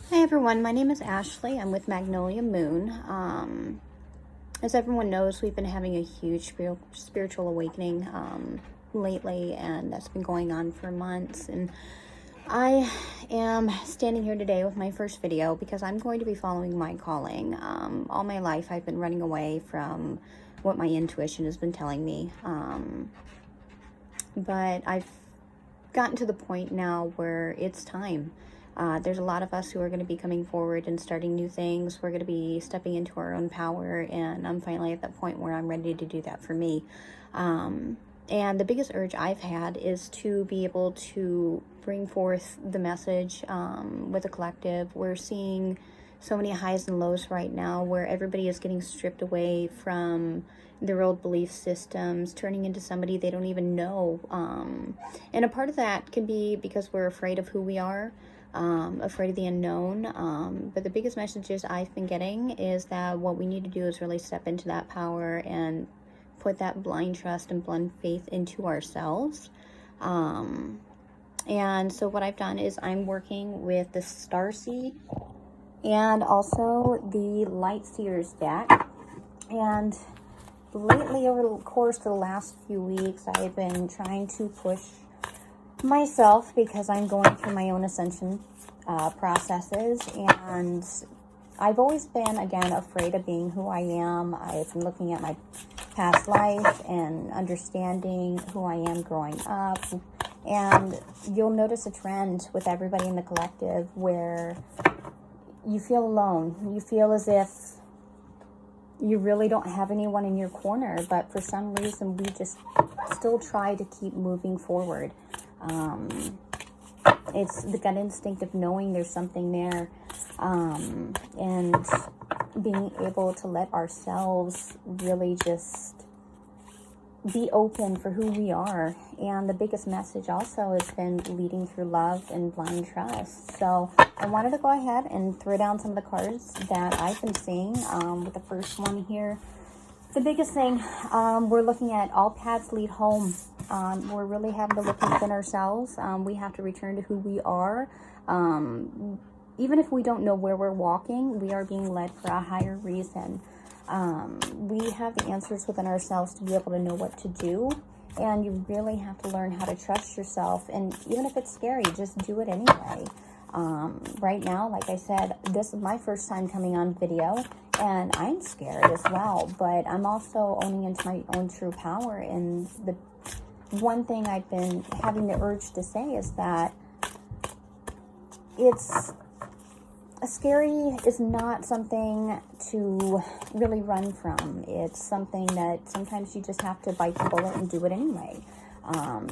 Hi everyone, my name is Ashley. I'm with Magnolia Moon. As everyone knows, we've been having a huge spiritual awakening lately, and that's been going on for months. And I am standing here today with my first video because I'm going to be following my calling. All my life I've been running away from what my intuition has been telling me. But I've gotten to the point now where it's time. There's a lot of us who are going to be coming forward and starting new things. We're going to be stepping into our own power, and I'm finally at that point where I'm ready to do that for me. And the biggest urge I've had is to be able to bring forth the message with a collective. We're seeing so many highs and lows right now where everybody is getting stripped away from their old belief systems, turning into somebody they don't even know. And a part of that can be because we're afraid of who we are. Afraid of the unknown. But the biggest messages I've been getting is that what we need to do is really step into that power and put that blind trust and blind faith into ourselves. And so what I've done is I'm working with the Starseed and also the Light Seers deck. And lately, over the course of the last few weeks, I've been trying to push myself because I'm going through my own ascension processes, and I've always been, again, afraid of being who I am. I've been looking at my past life and understanding who I am growing up, and you'll notice a trend with everybody in the collective where you feel alone. You feel as if you really don't have anyone in your corner, but for some reason we just still try to keep moving forward. It's the gut instinct of knowing there's something there, and being able to let ourselves really just be open for who we are. And the biggest message also has been leading through love and blind trust. So I wanted to go ahead and throw down some of the cards that I've been seeing. With the first one here, the biggest thing, we're looking at all paths lead home. We're really having to look within ourselves. We have to return to who we are. Even if we don't know where we're walking, we are being led for a higher reason. We have the answers within ourselves to be able to know what to do. And you really have to learn how to trust yourself. And even if it's scary, just do it anyway. Right now, like I said, this is my first time coming on video, and I'm scared as well, but I'm also owning into my own true power. And the one thing I've been having the urge to say is that scary is not something to really run from. It's something that sometimes you just have to bite the bullet and do it anyway.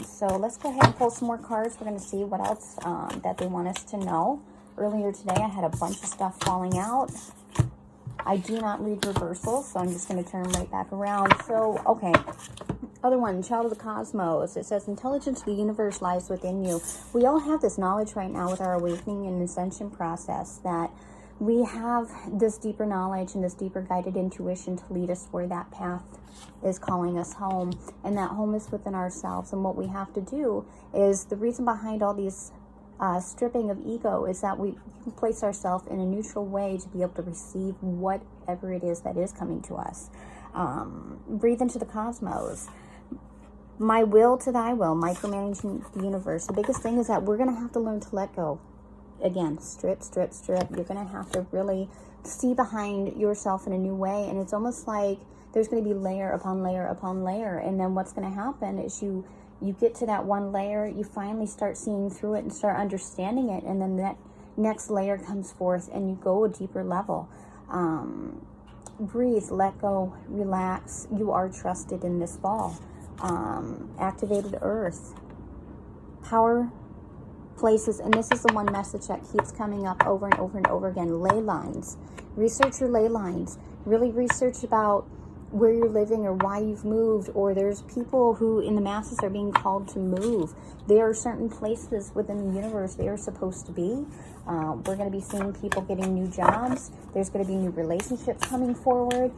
So let's go ahead and pull some more cards. We're going to see what else that they want us to know. Earlier today, I had a bunch of stuff falling out. I do not read reversals, so I'm just going to turn right back around. So, okay. Other one, Child of the Cosmos. It says, intelligence of the universe lies within you. We all have this knowledge right now with our awakening and ascension process, that we have this deeper knowledge and this deeper guided intuition to lead us where that path is calling us home. And that home is within ourselves. And what we have to do is, the reason behind all these stripping of ego is that we can place ourselves in a neutral way to be able to receive whatever it is that is coming to us. Breathe into the cosmos. My will to thy will, micromanaging the universe. The biggest thing is that we're going to have to learn to let go. Again, strip. You're going to have to really see behind yourself in a new way. And it's almost like there's going to be layer upon layer upon layer. And then what's going to happen is you get to that one layer, you finally start seeing through it and start understanding it. And then that next layer comes forth and you go a deeper level. Breathe, let go, relax. You are trusted in this ball. Activated earth, power places, and this is the one message that keeps coming up over and over and over again. Ley lines. Research your ley lines. Really research about where you're living or why you've moved, or there's people who in the masses are being called to move. There are certain places within the universe they are supposed to be. We're going to be seeing people getting new jobs. There's going to be new relationships coming forward,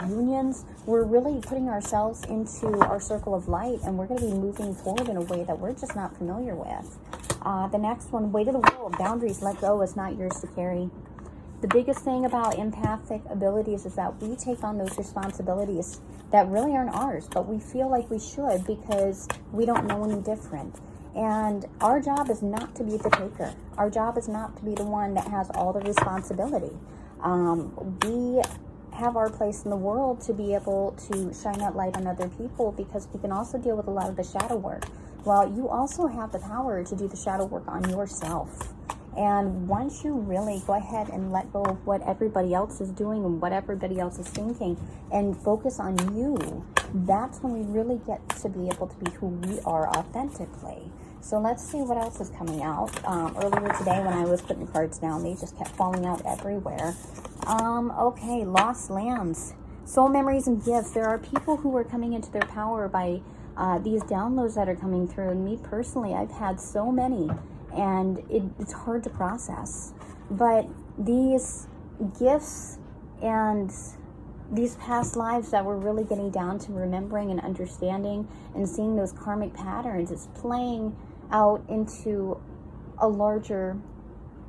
unions. We're really putting ourselves into our circle of light, and we're going to be moving forward in a way that we're just not familiar with. The next one, weight of the world, boundaries, let go, is not yours to carry. The biggest thing about empathic abilities is that we take on those responsibilities that really aren't ours, but we feel like we should because we don't know any different. And our job is not to be the taker. Our job is not to be the one that has all the responsibility. We have our place in the world to be able to shine that light on other people, because we can also deal with a lot of the shadow work. Well, you also have the power to do the shadow work on yourself. And once you really go ahead and let go of what everybody else is doing and what everybody else is thinking and focus on you, that's when we really get to be able to be who we are authentically. So let's see what else is coming out. Earlier today when I was putting the cards down, they just kept falling out everywhere. Okay, lost lands, soul memories and gifts. There are people who are coming into their power by these downloads that are coming through. And me personally, I've had so many, and it's hard to process. But these gifts and these past lives that we're really getting down to remembering and understanding and seeing those karmic patterns, it's playing out into a larger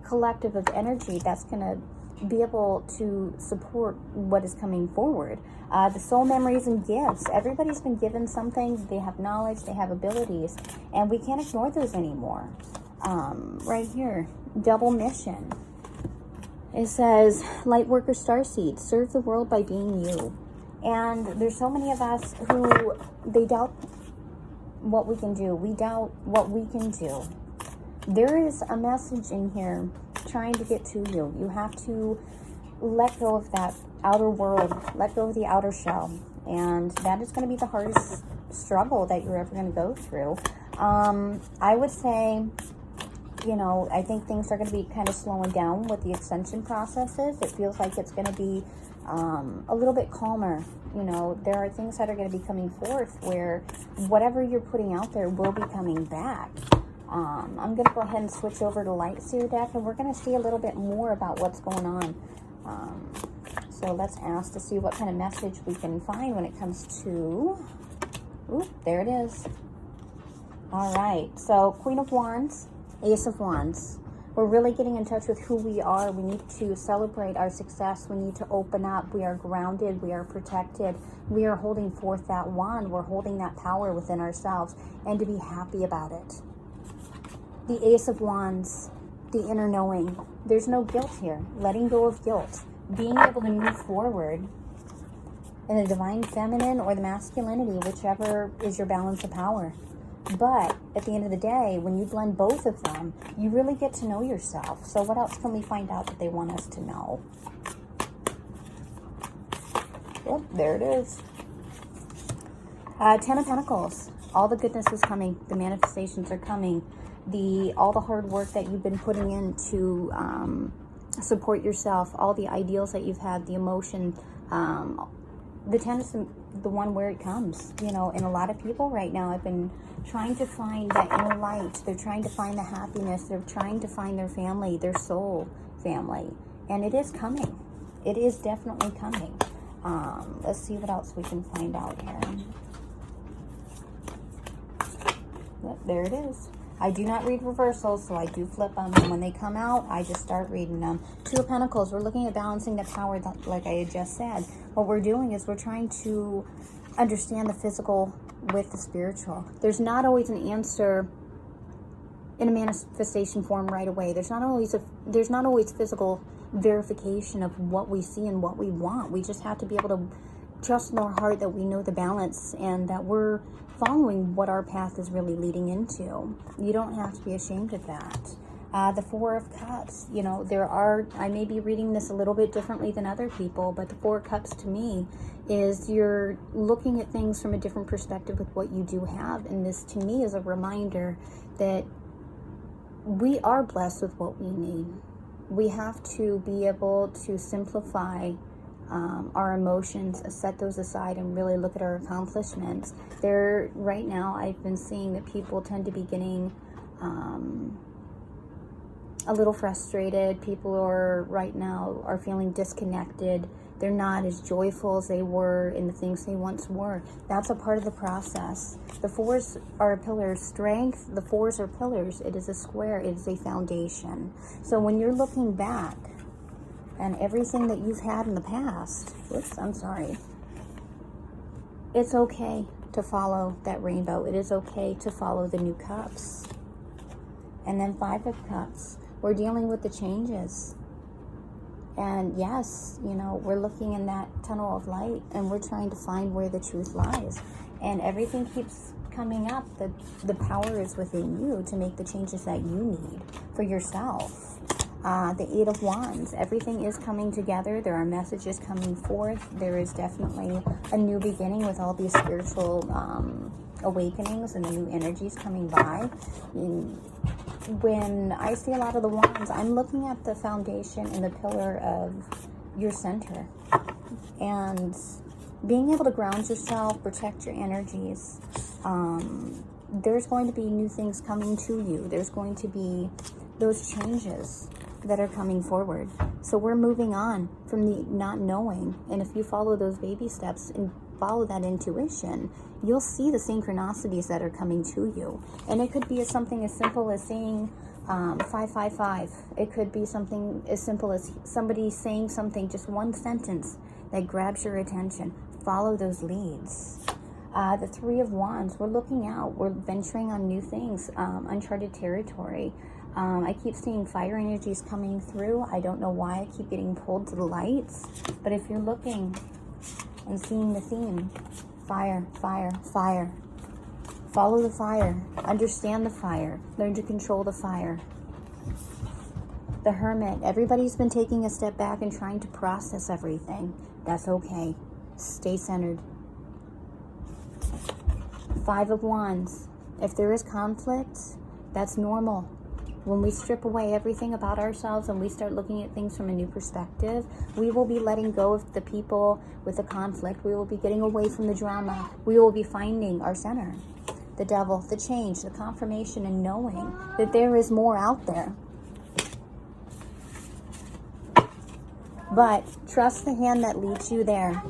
collective of energy that's going to be able to support what is coming forward. The soul memories and gifts. Everybody's been given something. They have knowledge, they have abilities, and we can't ignore those anymore. Right here, double mission. It says, light worker starseed, serve the world by being you. And there's so many of us who, they doubt what we can do. We doubt what we can do. There is a message in here trying to get to you. You have to let go of that outer world, let go of the outer shell. And that is going to be the hardest struggle that you're ever going to go through. I would say, you know, I think things are going to be kind of slowing down with the ascension processes. It feels like it's going to be a little bit calmer. You know, there are things that are going to be coming forth where whatever you're putting out there will be coming back. I'm going to go ahead and switch over to Light Seer deck, and we're going to see a little bit more about what's going on. So let's ask to see what kind of message we can find when it comes to... Ooh, there it is. All right, so Queen of Wands, Ace of Wands. We're really getting in touch with who we are. We need to celebrate our success. We need to open up. We are grounded. We are protected. We are holding forth that wand. We're holding that power within ourselves, and to be happy about it. The Ace of Wands, the inner knowing. There's no guilt here. Letting go of guilt. Being able to move forward in the divine feminine or the masculinity, whichever is your balance of power. But at the end of the day, when you blend both of them, you really get to know yourself. So what else can we find out that they want us to know? Yep, there it is. Ten of Pentacles. All the goodness is coming. The manifestations are coming. All the hard work that you've been putting in to support yourself, all the ideals that you've had, the emotion, the 10 is the one where it comes, you know. And a lot of people right now have been trying to find that inner light. They're trying to find the happiness. They're trying to find their family, their soul family. And it is coming. It is definitely coming. Let's see what else we can find out here. Yep, there it is. I do not read reversals, so I do flip them. And when they come out, I just start reading them. Two of Pentacles. We're looking at balancing the power, like I had just said. What we're doing is we're trying to understand the physical with the spiritual. There's not always an answer in a manifestation form right away. There's not always physical verification of what we see and what we want. We just have to be able to trust in our heart that we know the balance and that we're following what our path is really leading into. You don't have to be ashamed of that. The Four of Cups, you know, I may be reading this a little bit differently than other people, but the Four of Cups to me is you're looking at things from a different perspective with what you do have. And this to me is a reminder that we are blessed with what we need. We have to be able to simplify our emotions, set those aside, and really look at our accomplishments. Right now, I've been seeing that people tend to be getting a little frustrated. People are right now are feeling disconnected. They're not as joyful as they were in the things they once were. That's a part of the process. The fours are a pillar of strength. The fours are pillars. It is a square. It is a foundation. So when you're looking back and everything that you've had in the past, it's okay to follow that rainbow. It is okay to follow the new cups. And then 5 of Cups. We're dealing with the changes. And yes, you know, we're looking in that tunnel of light and we're trying to find where the truth lies. And everything keeps coming up. The power is within you to make the changes that you need for yourself. The 8 of Wands. Everything is coming together. There are messages coming forth. There is definitely a new beginning with all these spiritual awakenings and the new energies coming by. When I see a lot of the wands, I'm looking at the foundation and the pillar of your center. And being able to ground yourself, protect your energies. There's going to be new things coming to you. There's going to be those changes that are coming forward. So we're moving on from the not knowing. And if you follow those baby steps and follow that intuition, you'll see the synchronicities that are coming to you. And it could be something as simple as saying 555. It could be something as simple as somebody saying something, just one sentence that grabs your attention. Follow those leads. The 3 of Wands, we're looking out. We're venturing on new things, uncharted territory. I keep seeing fire energies coming through. I don't know why I keep getting pulled to the lights. But if you're looking and seeing the theme, fire, fire, fire. Follow the fire. Understand the fire. Learn to control the fire. The Hermit. Everybody's been taking a step back and trying to process everything. That's okay. Stay centered. 5 of Wands. If there is conflict, that's normal. When we strip away everything about ourselves and we start looking at things from a new perspective, we will be letting go of the people with the conflict. We will be getting away from the drama. We will be finding our center. The Devil, the change, the confirmation, and knowing that there is more out there. But trust the hand that leads you there.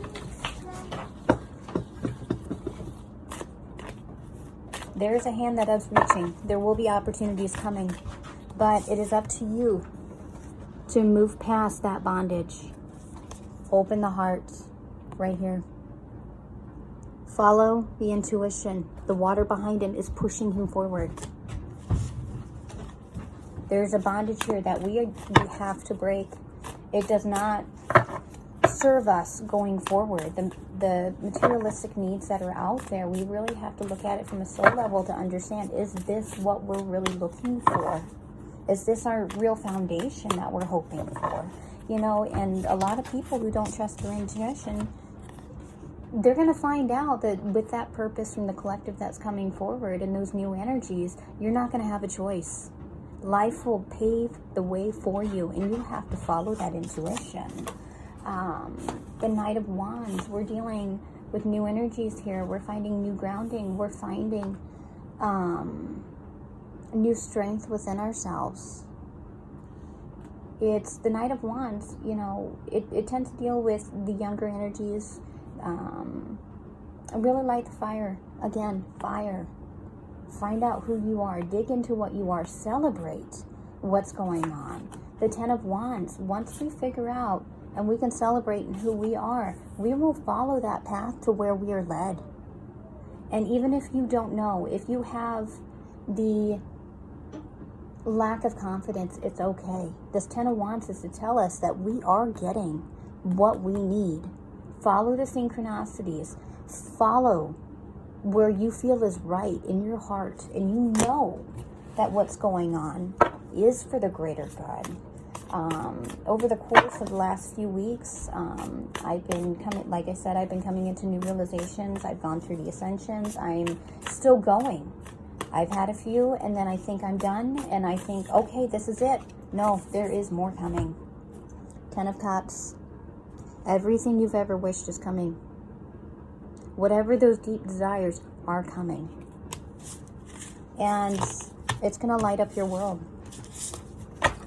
There is a hand that is reaching. There will be opportunities coming. But it is up to you to move past that bondage. Open the heart right here. Follow the intuition. The water behind him is pushing him forward. There's a bondage here that we have to break. It does not serve us going forward. The materialistic needs that are out there, we really have to look at it from a soul level to understand, is this what we're really looking for? Is this our real foundation that we're hoping for? You know, and a lot of people who don't trust their intuition, they're going to find out that with that purpose from the collective that's coming forward and those new energies, you're not going to have a choice. Life will pave the way for you, and you have to follow that intuition. The Knight of Wands, we're dealing with new energies here. We're finding new grounding. We're finding new strength within ourselves. It's the Knight of Wands, you know, it tends to deal with the younger energies. Really light the fire. Again, fire. Find out who you are. Dig into what you are. Celebrate what's going on. The 10 of Wands, once we figure out and we can celebrate in who we are, we will follow that path to where we are led. And even if you don't know, if you have the lack of confidence, it's okay. This 10 of Wands is to tell us that we are getting what we need. Follow the synchronicities. Follow where you feel is right in your heart, and you know that what's going on is for the greater good. Over the course of the last few weeks, I've been coming, like I said, I've been coming into new realizations. I've gone through the ascensions. I'm still going. I've had a few, and then I think I'm done, and I think, okay, this is it. No, there is more coming. 10 of Cups. Everything you've ever wished is coming. Whatever those deep desires are coming. And it's going to light up your world.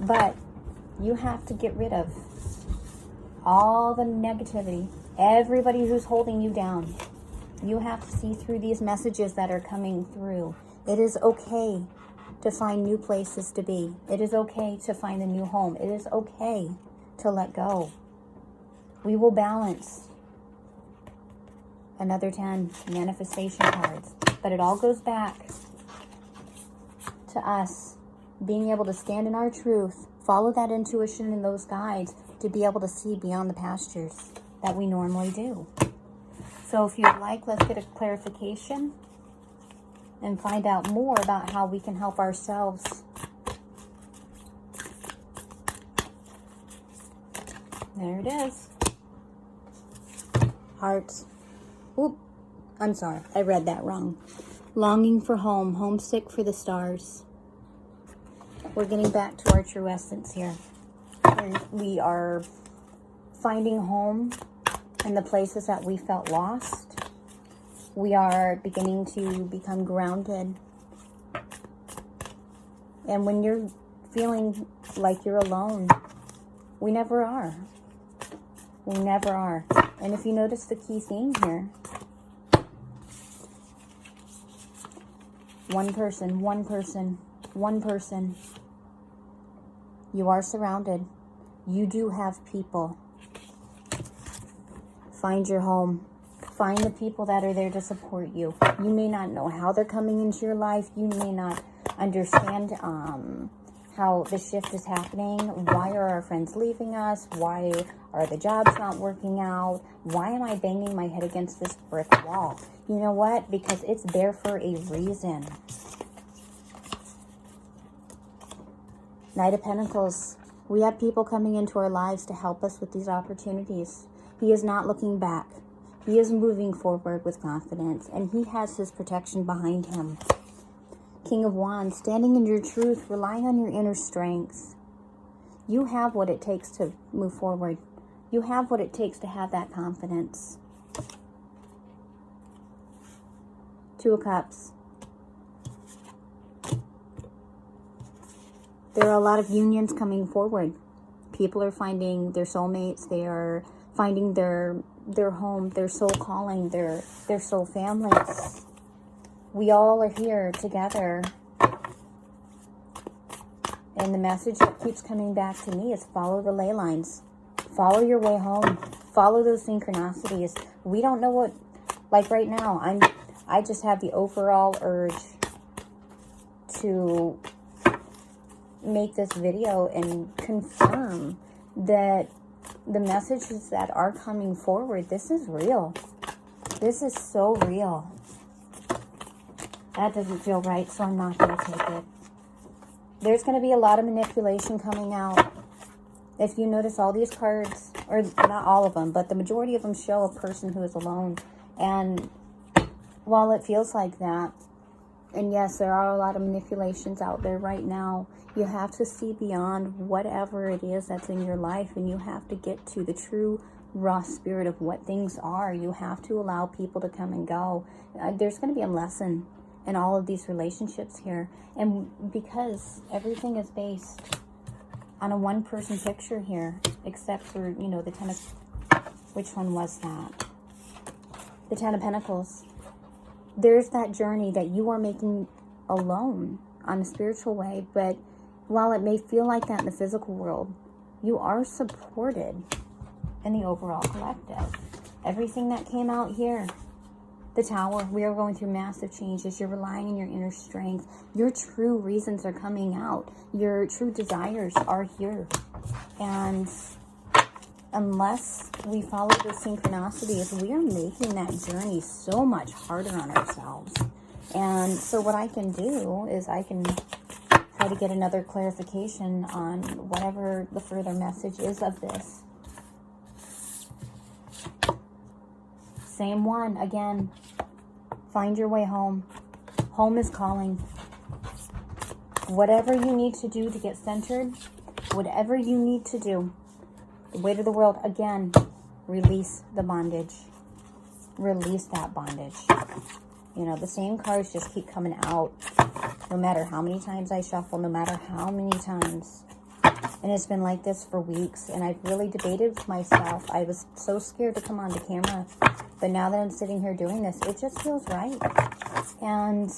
But you have to get rid of all the negativity, everybody who's holding you down. You have to see through these messages that are coming through. It is okay to find new places to be. It is okay to find a new home. It is okay to let go. We will balance. Another 10 manifestation cards. But it all goes back to us being able to stand in our truth, follow that intuition and those guides to be able to see beyond the pastures that we normally do. So if you'd like, let's get a clarification and find out more about how we can help ourselves. There it is. Hearts. Oop, I'm sorry, I read that wrong. Longing for home, homesick for the stars. We're getting back to our true essence here. We are finding home in the places that we felt lost. We are beginning to become grounded. And when you're feeling like you're alone, we never are. We never are. And if you notice the key theme here, one person, one person, one person. You are surrounded. You do have people. Find your home. Find the people that are there to support you. You may not know how they're coming into your life. You may not understand how the shift is happening. Why are our friends leaving us? Why are the jobs not working out? Why am I banging my head against this brick wall? You know what? Because it's there for a reason. Knight of Pentacles. We have people coming into our lives to help us with these opportunities. He is not looking back. He is moving forward with confidence, and he has his protection behind him. King of Wands, standing in your truth, relying on your inner strength. You have what it takes to move forward. You have what it takes to have that confidence. Two of Cups. There are a lot of unions coming forward. People are finding their soulmates. They are finding their home, their soul calling, their soul families. We all are here together. And the message that keeps coming back to me is follow the ley lines. Follow your way home. Follow those synchronicities. We don't know what, like right now, I just have the overall urge to make this video and confirm that the messages that are coming forward, this is real. This is so real. That doesn't feel right, so I'm not going to take it. There's going to be a lot of manipulation coming out. If you notice, all these cards, or not all of them, but the majority of them show a person who is alone. And while it feels like that, and yes, there are a lot of manipulations out there right now, you have to see beyond whatever it is that's in your life, and you have to get to the true raw spirit of what things are. You have to allow people to come and go. There's going to be a lesson in all of these relationships here, and because everything is based on a one-person picture here, except for, you know, the Ten of... Which one was that? The Ten of Pentacles. There's that journey that you are making alone on a spiritual way, but while it may feel like that in the physical world, you are supported in the overall collective. Everything that came out here, the Tower, we are going through massive changes. You're relying on your inner strength. Your true reasons are coming out. Your true desires are here. And unless we follow the synchronicities, we are making that journey so much harder on ourselves. And so what I can do is I can try to get another clarification on whatever the further message is of this. Same one again. Find your way home. Home is calling. Whatever you need to do to get centered, whatever you need to do, the weight of the world, again, release the bondage. Release that bondage. You know, the same cards just keep coming out. No matter how many times I shuffle, no matter how many times. And it's been like this for weeks. And I've really debated with myself. I was so scared to come on the camera. But now that I'm sitting here doing this, it just feels right. And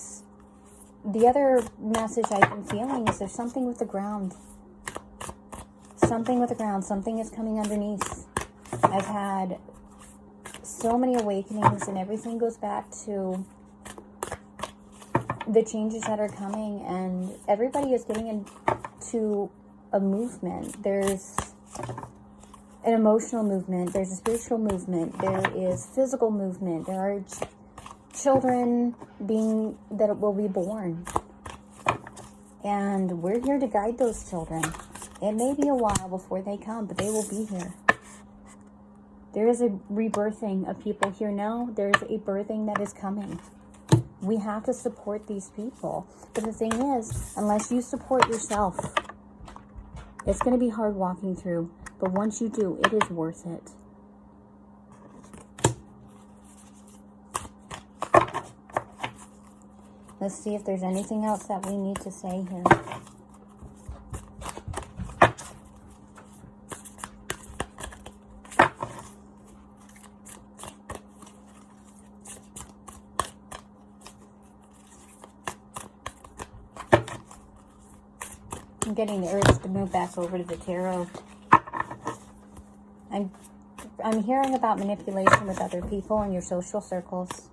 the other message I've been feeling is there's something with the ground. Something with the ground. Something is coming underneath. I've had so many awakenings, and everything goes back to the changes that are coming, and everybody is getting into a movement. There's an emotional movement, there's a spiritual movement, there is physical movement, there are children that will be born, and we're here to guide those children. It may be a while before they come, but they will be here. There is a rebirthing of people here now. There's a birthing that is coming. We have to support these people. But the thing is, unless you support yourself, it's going to be hard walking through. But once you do, it is worth it. Let's see if there's anything else that we need to say here. I'm getting the urge to move back over to the tarot. I'm hearing about manipulation with other people in your social circles.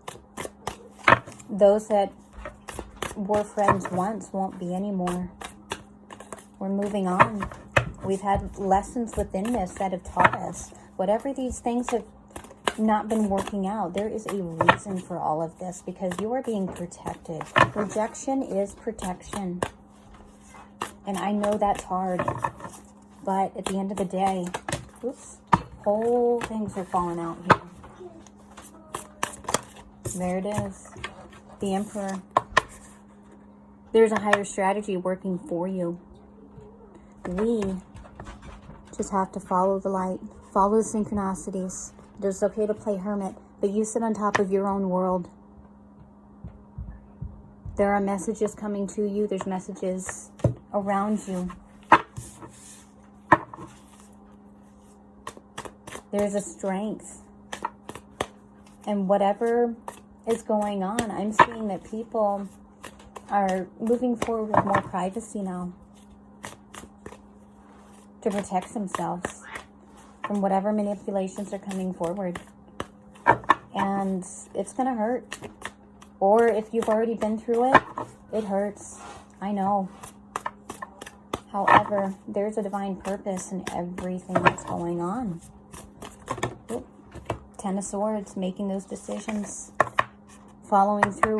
Those that were friends once won't be anymore. We're moving on. We've had lessons within this that have taught us. Whatever these things have not been working out, there is a reason for all of this, because you are being protected. Rejection is protection. And I know that's hard, but at the end of the day, oops, whole things are falling out here. There it is, the Emperor. There's a higher strategy working for you. We just have to follow the light, follow the synchronicities. It is okay to play hermit, but you sit on top of your own world. There are messages coming to you. There's messages around you. There's a strength. And whatever is going on, I'm seeing that people are moving forward with more privacy now to protect themselves from whatever manipulations are coming forward. And it's going to hurt. Or if you've already been through it, it hurts. I know. However, there's a divine purpose in everything that's going on. Oop. Ten of Swords, making those decisions, following through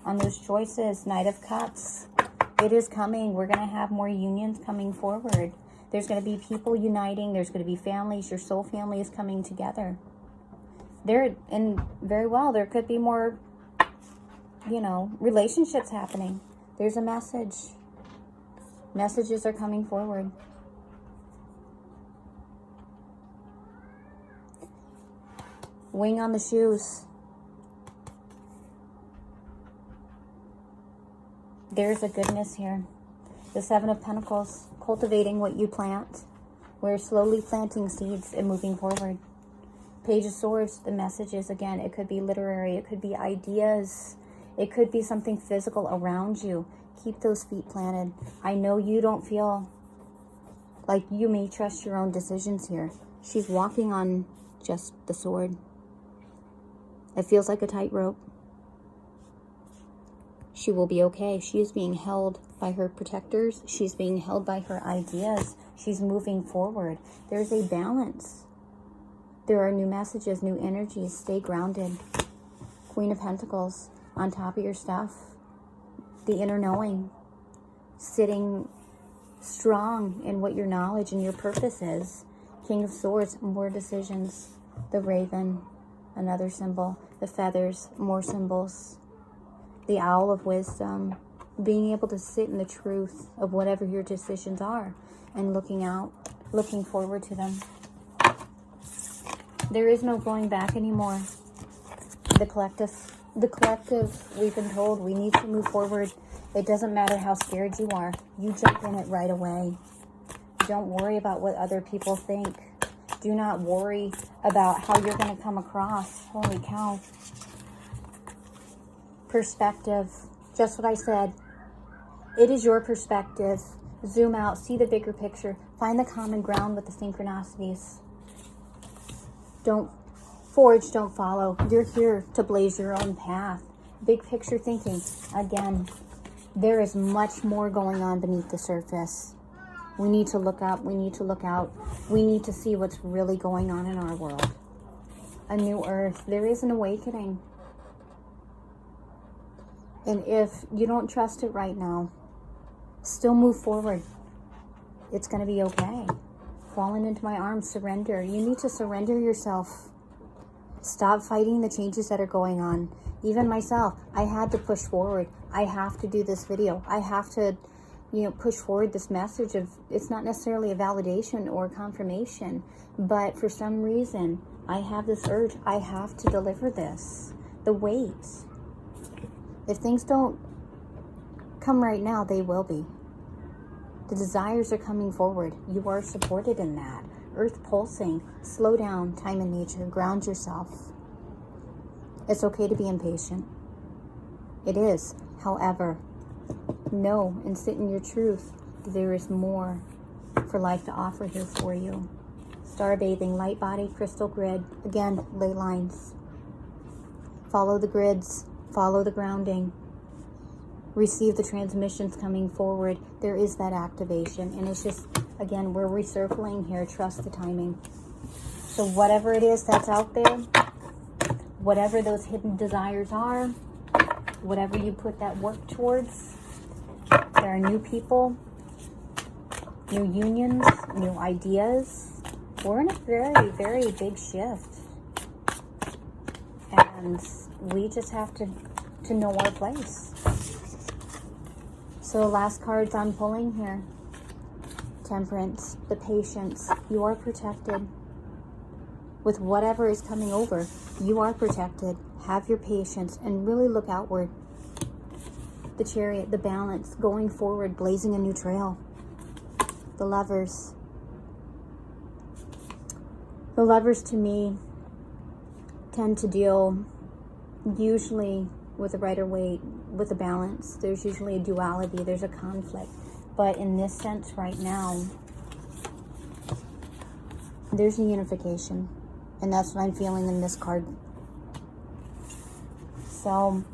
on those choices. Knight of Cups, it is coming. We're going to have more unions coming forward. There's going to be people uniting. There's going to be families. Your soul family is coming together. And very well, there could be more, relationships happening. There's a message. Messages are coming forward. Wing on the shoes. There's a goodness here. The Seven of Pentacles, cultivating what you plant. We're slowly planting seeds and moving forward. Page of Swords, the messages again. It could be literary. It could be ideas. It could be something physical around you. Keep those feet planted. I know you don't feel like you may trust your own decisions here. She's walking on just the sword. It feels like a tightrope. She will be okay. She is being held by her protectors. She's being held by her ideas. She's moving forward. There's a balance. There are new messages, new energies. Stay grounded. Queen of Pentacles, on top of your stuff. The inner knowing, sitting strong in what your knowledge and your purpose is. King of Swords, more decisions. The Raven, another symbol. The feathers, more symbols. The Owl of Wisdom, being able to sit in the truth of whatever your decisions are and looking forward to them. There is no going back anymore. The collective, we've been told we need to move forward. It doesn't matter how scared you are. You jump in it right away. Don't worry about what other people think. Do not worry about how you're going to come across. Holy cow. Perspective. Just what I said. It is your perspective. Zoom out. See the bigger picture. Find the common ground with the synchronicities. Don't forge, don't follow. You're here to blaze your own path. Big picture thinking. Again, there is much more going on beneath the surface. We need to look up. We need to look out. We need to see what's really going on in our world. A new earth. There is an awakening. And if you don't trust it right now, still move forward. It's going to be okay. Falling into my arms, surrender. You need to surrender yourself. Stop fighting the changes that are going on. Even myself, I had to push forward. I have to do this video. I have to, push forward this message of, it's not necessarily a validation or confirmation, but for some reason, I have this urge. I have to deliver this. The weight. If things don't come right now, they will be. The desires are coming forward. You are supported in that. Earth pulsing. Slow down. Time in nature. Ground yourself. It's okay to be impatient. It is. However, know and sit in your truth. There is more for life to offer here for you. Star bathing, light body, crystal grid. Again, ley lines. Follow the grids. Follow the grounding. Receive the transmissions coming forward. There is that activation. And it's just, again, we're recircling here. Trust the timing. So whatever it is that's out there, whatever those hidden desires are, whatever you put that work towards, there are new people, new unions, new ideas. We're in a very, very big shift. And we just have to know our place. So the last cards I'm pulling here. Temperance, the patience. You are protected. With whatever is coming over, you are protected. Have your patience and really look outward. The Chariot, the balance, going forward, blazing a new trail. The Lovers. The Lovers to me tend to deal usually with a rider weight, with a balance. There's usually a duality, there's a conflict. But in this sense right now, there's a unification. And that's what I'm feeling in this card. So,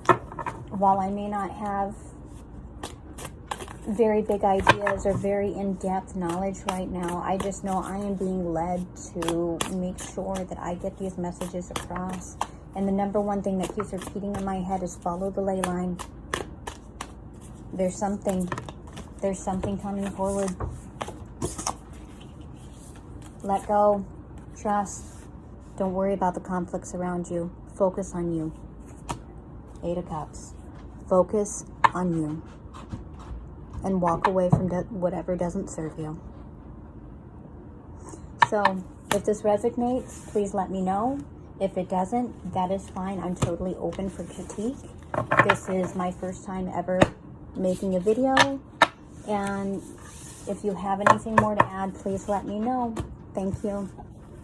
while I may not have very big ideas or very in-depth knowledge right now, I just know I am being led to make sure that I get these messages across. And the number one thing that keeps repeating in my head is follow the ley line. There's something coming forward. Let go. Trust. Don't worry about the conflicts around you. Focus on you. 8 of Cups. Focus on you. And walk away from whatever doesn't serve you. So, if this resonates, please let me know. If it doesn't, that is fine. I'm totally open for critique. This is my first time ever making a video. And if you have anything more to add, please let me know. Thank you.